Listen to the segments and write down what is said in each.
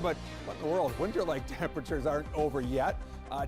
but what in the world? Winter-like temperatures aren't over yet.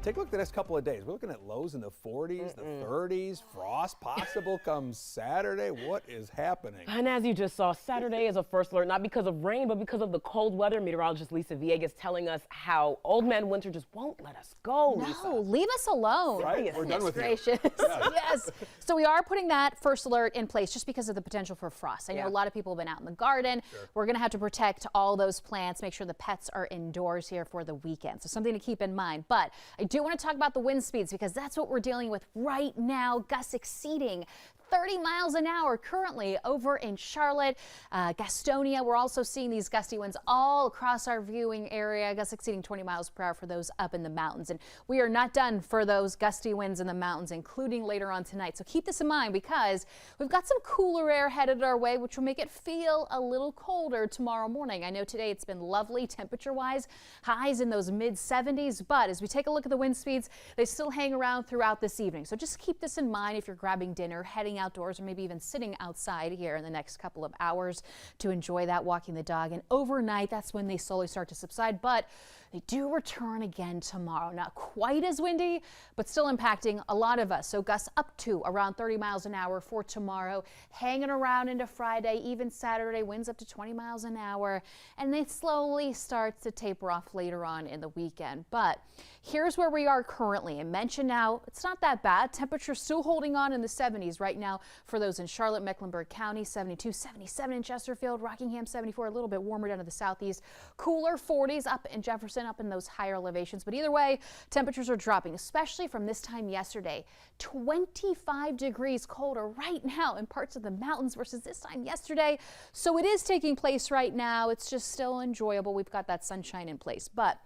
Take a look at the next couple of days. We're looking at lows in the 40s, the 30s, frost possible come Saturday. What is happening? And as you just saw, Saturday is a first alert, not because of rain, but because of the cold weather. Meteorologist Lisa Villegas telling us how old man winter just won't let us go. No, Lisa, leave us alone. Right? We're done with you. Gracious. Yes. So we are putting that first alert in place just because of the potential for frost. I know a lot of people have been out in the garden. Sure. We're going to have to protect all those plants, make sure the pets are indoors here for the weekend. So something to keep in mind. But I do want to talk about the wind speeds because that's what we're dealing with right now. Gusts exceeding 30 miles an hour currently over in Charlotte, Gastonia. We're also seeing these gusty winds all across our viewing area, gusts exceeding 20 miles per hour for those up in the mountains. And we are not done for those gusty winds in the mountains, including later on tonight. So keep this in mind because we've got some cooler air headed our way, which will make it feel a little colder tomorrow morning. I know today it's been lovely temperature-wise, highs in those mid-70s, but as we take a look at the wind speeds, they still hang around throughout this evening. So just keep this in mind if you're grabbing dinner, heading outdoors, or maybe even sitting outside here in the next couple of hours to enjoy that, walking the dog. And overnight, that's when they slowly start to subside, but they do return again tomorrow. Not quite as windy, but still impacting a lot of us. So gusts up to around 30 miles an hour for tomorrow, hanging around into Friday, even Saturday, winds up to 20 miles an hour, and they slowly start to taper off later on in the weekend. But here's where we are currently. I mentioned now, it's not that bad. Temperatures still holding on in the 70s right now for those in Charlotte, Mecklenburg County, 72, 77 in Chesterfield, Rockingham, 74, a little bit warmer down to the southeast, cooler 40s up in Jefferson, up in those higher elevations. But either way, temperatures are dropping, especially from this time yesterday. 25 degrees colder right now in parts of the mountains versus this time yesterday. So it is taking place right now. It's just still enjoyable. We've got that sunshine in place. But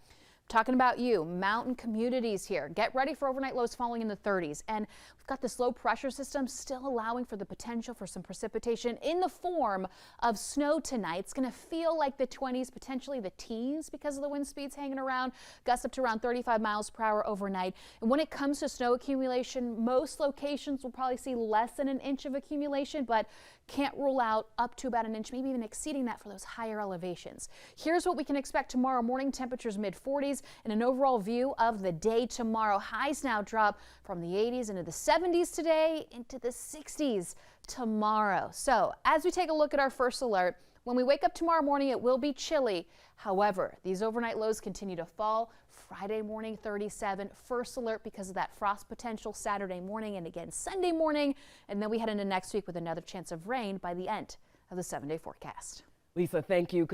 talking about you, mountain communities here, get ready for overnight lows falling in the 30s. And we've got this low pressure system still allowing for the potential for some precipitation in the form of snow tonight. It's going to feel like the 20s, potentially the teens because of the wind speeds hanging around, gusts up to around 35 miles per hour overnight. And when it comes to snow accumulation, most locations will probably see less than an inch of accumulation, but can't rule out up to about an inch, maybe even exceeding that for those higher elevations. Here's what we can expect tomorrow morning. Temperatures mid-40s and an overall view of the day tomorrow. Highs now drop from the 80s into the 70s today, into the 60s tomorrow. So as we take a look at our first alert, when we wake up tomorrow morning, it will be chilly. However, these overnight lows continue to fall. Friday morning, 37. First alert because of that frost potential Saturday morning and again Sunday morning. And then we head into next week with another chance of rain by the end of the 7-day forecast. Lisa, thank you.